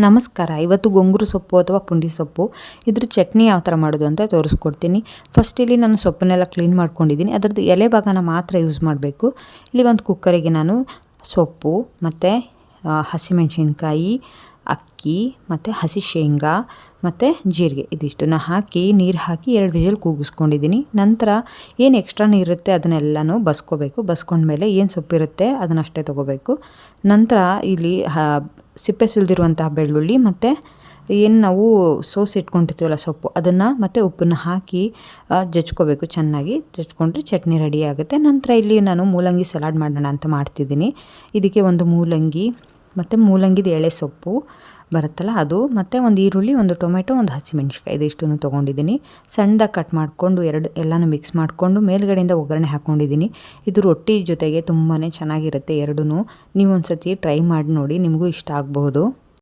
ನಮಸ್ಕಾರ. ಇವತ್ತು ಗೊಂಗುರು ಸೊಪ್ಪು ಅಥವಾ ಪುಂಡಿ ಸೊಪ್ಪು ಇದ್ರ ಚಟ್ನಿ ಯಾವ ಥರ ಮಾಡೋದು ಅಂತ ತೋರಿಸ್ಕೊಡ್ತೀನಿ. ಫಸ್ಟ್ ಇಲ್ಲಿ ನಾನು ಸೊಪ್ಪನ್ನೆಲ್ಲ ಕ್ಲೀನ್ ಮಾಡ್ಕೊಂಡಿದ್ದೀನಿ. ಅದರದ್ದು ಎಲೆ ಭಾಗನ ಮಾತ್ರ ಯೂಸ್ ಮಾಡಬೇಕು. ಇಲ್ಲಿ ಒಂದು ಕುಕ್ಕರಿಗೆ ನಾನು ಸೊಪ್ಪು ಮತ್ತು ಹಸಿಮೆಣಸಿನ್ಕಾಯಿ, ಅಕ್ಕಿ ಮತ್ತು ಹಸಿ ಶೇಂಗಾ ಮತ್ತು ಜೀರಿಗೆ ಇದಿಷ್ಟನ್ನ ಹಾಕಿ ನೀರು ಹಾಕಿ 2 ವಿಷಲ್ ಕೂಗಿಸ್ಕೊಂಡಿದ್ದೀನಿ. ನಂತರ ಏನು ಎಕ್ಸ್ಟ್ರಾ ನೀರಿರುತ್ತೆ ಅದನ್ನೆಲ್ಲನೂ ಬಸ್ಕೋಬೇಕು. ಬಸ್ಕೊಂಡ್ಮೇಲೆ ಏನು ಸೊಪ್ಪಿರುತ್ತೆ ಅದನ್ನಷ್ಟೇ ತೊಗೋಬೇಕು. ನಂತರ ಇಲ್ಲಿ ಸಿಪ್ಪೆ ಸುಲಿದಿರುವಂತಹ ಬೆಳ್ಳುಳ್ಳಿ ಮತ್ತು ಏನು ನಾವು ಇಟ್ಕೊಂಡಿರ್ತೀವಲ್ಲ ಸೊಪ್ಪು ಅದನ್ನು ಮತ್ತು ಉಪ್ಪನ್ನು ಹಾಕಿ ಜಜ್ಕೋಬೇಕು. ಚೆನ್ನಾಗಿ ಜಜ್ಕೊಂಡ್ರೆ ಚಟ್ನಿ ರೆಡಿ ಆಗುತ್ತೆ. ನಂತರ ಇಲ್ಲಿ ನಾನು ಮೂಲಂಗಿ ಸಲಾಡ್ ಮಾಡೋಣ ಅಂತ ಮಾಡ್ತಿದ್ದೀನಿ. ಇದಕ್ಕೆ ಒಂದು ಮೂಲಂಗಿ ಮತ್ತು ಮೂಲಂಗಿದ ಎಳೆ ಸೊಪ್ಪು ಬರುತ್ತಲ್ಲ ಅದು, ಮತ್ತು ಒಂದು ಈರುಳ್ಳಿ, ಒಂದು ಟೊಮೆಟೊ, ಒಂದು ಹಸಿಮೆಣ್ಸಿಕಾಯಿ ಇದಿಷ್ಟನ್ನು ತೊಗೊಂಡಿದ್ದೀನಿ. ಸಣ್ಣದಾಗಿ ಕಟ್ ಮಾಡಿಕೊಂಡು ಎಲ್ಲನೂ ಮಿಕ್ಸ್ ಮಾಡಿಕೊಂಡು ಮೇಲ್ಗಡೆಯಿಂದ ಒಗ್ಗರಣೆ ಹಾಕ್ಕೊಂಡಿದ್ದೀನಿ. ಇದು ರೊಟ್ಟಿ ಜೊತೆಗೆ ತುಂಬಾ ಚೆನ್ನಾಗಿರುತ್ತೆ ಎರಡೂ. ನೀವು ಒಂದು ಸತಿ ಟ್ರೈ ಮಾಡಿ ನೋಡಿ, ನಿಮಗೂ ಇಷ್ಟ ಆಗಬಹುದು.